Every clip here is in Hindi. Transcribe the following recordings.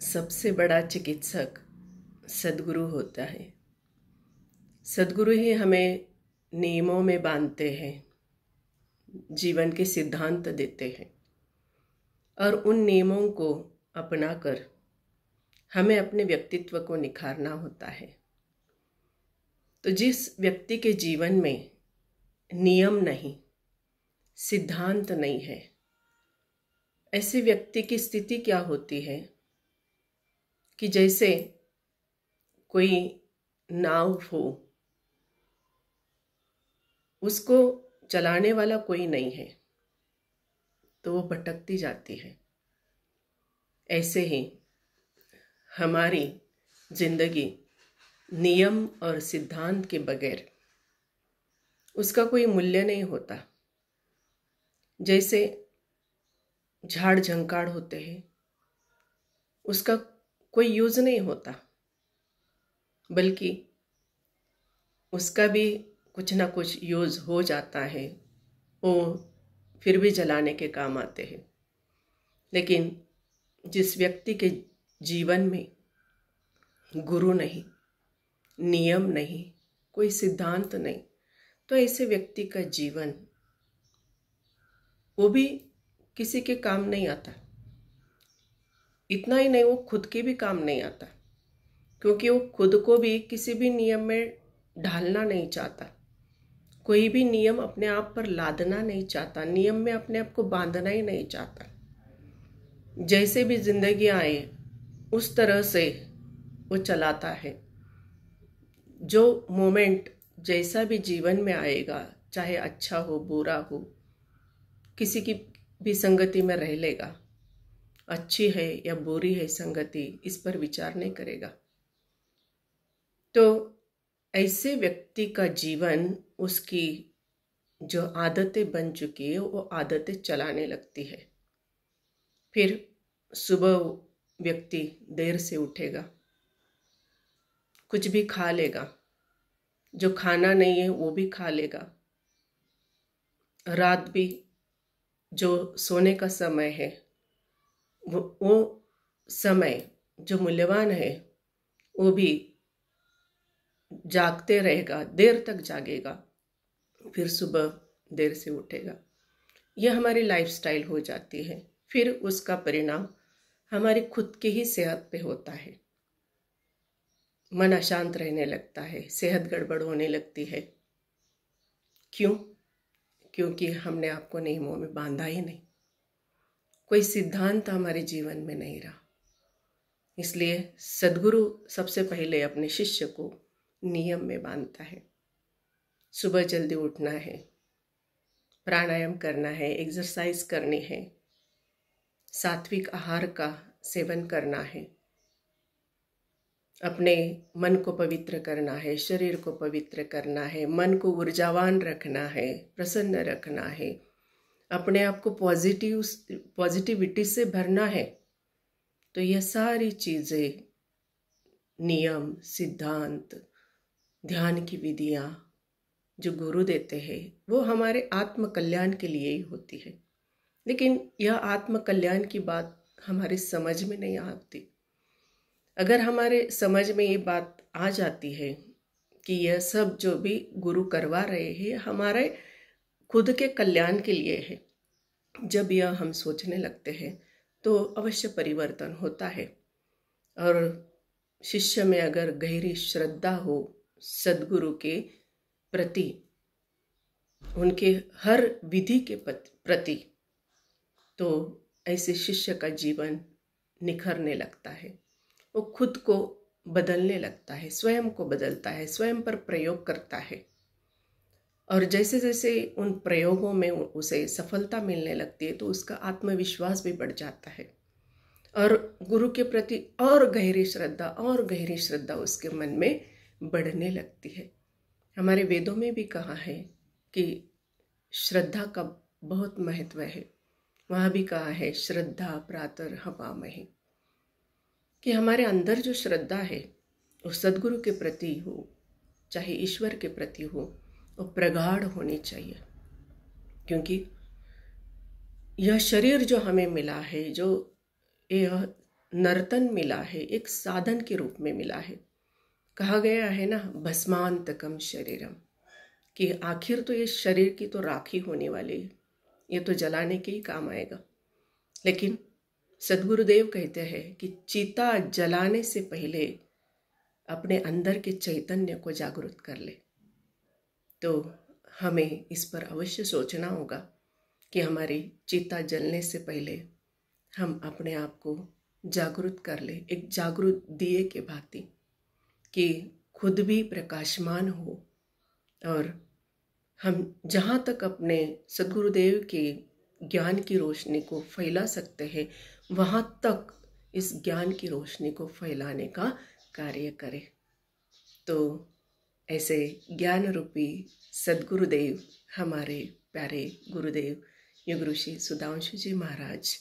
सबसे बड़ा चिकित्सक सद्गुरु होता है। सद्गुरु ही हमें नियमों में बांधते हैं, जीवन के सिद्धांत देते हैं और उन नियमों को अपनाकर हमें अपने व्यक्तित्व को निखारना होता है। तो जिस व्यक्ति के जीवन में नियम नहीं, सिद्धांत नहीं है, ऐसे व्यक्ति की स्थिति क्या होती है कि जैसे कोई नाव हो, उसको चलाने वाला कोई नहीं है तो वो भटकती जाती है। ऐसे ही हमारी जिंदगी नियम और सिद्धांत के बगैर उसका कोई मूल्य नहीं होता। जैसे झाड़ झंकाड़ होते हैं, उसका कोई यूज नहीं होता, बल्कि उसका भी कुछ ना कुछ यूज हो जाता है, वो फिर भी जलाने के काम आते हैं। लेकिन जिस व्यक्ति के जीवन में गुरु नहीं, नियम नहीं, कोई सिद्धांत नहीं, तो ऐसे व्यक्ति का जीवन वो भी किसी के काम नहीं आता। इतना ही नहीं, वो खुद के भी काम नहीं आता, क्योंकि वो खुद को भी किसी भी नियम में ढालना नहीं चाहता, कोई भी नियम अपने आप पर लादना नहीं चाहता, नियम में अपने आप को बांधना ही नहीं चाहता। जैसे भी जिंदगी आए उस तरह से वो चलाता है। जो मोमेंट जैसा भी जीवन में आएगा, चाहे अच्छा हो बुरा हो, किसी की भी संगति में रह लेगा। अच्छी है या बुरी है संगति, इस पर विचार नहीं करेगा। तो ऐसे व्यक्ति का जीवन, उसकी जो आदतें बन चुकी है वो आदतें चलाने लगती है। फिर सुबह व्यक्ति देर से उठेगा, कुछ भी खा लेगा, जो खाना नहीं है वो भी खा लेगा। रात भी जो सोने का समय है, वो समय जो मूल्यवान है वो भी जागते रहेगा, देर तक जागेगा, फिर सुबह देर से उठेगा। यह हमारी लाइफस्टाइल हो जाती है। फिर उसका परिणाम हमारी खुद की ही सेहत पे होता है। मन अशांत रहने लगता है, सेहत गड़बड़ होने लगती है। क्यों? क्योंकि हमने आपको नियमों में बांधा ही नहीं, कोई सिद्धांत हमारे जीवन में नहीं रहा। इसलिए सद्गुरु सबसे पहले अपने शिष्य को नियम में बांधता है। सुबह जल्दी उठना है, प्राणायाम करना है, एक्सरसाइज करनी है, सात्विक आहार का सेवन करना है, अपने मन को पवित्र करना है, शरीर को पवित्र करना है, मन को ऊर्जावान रखना है, प्रसन्न रखना है, अपने आप को पॉजिटिविटी से भरना है। तो यह सारी चीज़ें, नियम, सिद्धांत, ध्यान की विधियाँ जो गुरु देते हैं, वो हमारे आत्म कल्याण के लिए ही होती है। लेकिन यह आत्म कल्याण की बात हमारे समझ में नहीं आती। अगर हमारे समझ में ये बात आ जाती है कि यह सब जो भी गुरु करवा रहे हैं हमारे खुद के कल्याण के लिए है, जब यह हम सोचने लगते हैं तो अवश्य परिवर्तन होता है। और शिष्य में अगर गहरी श्रद्धा हो सद्गुरु के प्रति, उनके हर विधि के प्रति, तो ऐसे शिष्य का जीवन निखरने लगता है। वो खुद को बदलने लगता है, स्वयं को बदलता है, स्वयं पर प्रयोग करता है। और जैसे जैसे उन प्रयोगों में उसे सफलता मिलने लगती है तो उसका आत्मविश्वास भी बढ़ जाता है और गुरु के प्रति और गहरी श्रद्धा उसके मन में बढ़ने लगती है। हमारे वेदों में भी कहा है कि श्रद्धा का बहुत महत्व है। वहाँ भी कहा है श्रद्धा प्रातर्हवामहि, कि हमारे अंदर जो श्रद्धा है वो सद्गुरु के प्रति हो, चाहे ईश्वर के प्रति हो, वो प्रगाढ़ होनी चाहिए। क्योंकि यह शरीर जो हमें मिला है, जो यह नर्तन मिला है, एक साधन के रूप में मिला है। कहा गया है ना, भस्मांतकम शरीरम, कि आखिर तो ये शरीर की तो राखी होने वाली है, ये तो जलाने के ही काम आएगा। लेकिन सद्गुरुदेव कहते हैं कि चिता जलाने से पहले अपने अंदर के चैतन्य को जागृत कर ले। तो हमें इस पर अवश्य सोचना होगा कि हमारी चिता जलने से पहले हम अपने आप को जागृत कर ले, एक जागृत दिए के भांति, कि खुद भी प्रकाशमान हो और हम जहाँ तक अपने सद्गुरुदेव के ज्ञान की रोशनी को फैला सकते हैं, वहाँ तक इस ज्ञान की रोशनी को फैलाने का कार्य करें। तो ऐसे ज्ञान रूपी सद्गुरुदेव, हमारे प्यारे गुरुदेव योग ऋषि सुधांशु जी महाराज,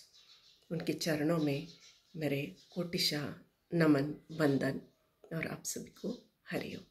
उनके चरणों में मेरे कोटिशा नमन, वंदन और आप सभी को हरिओम।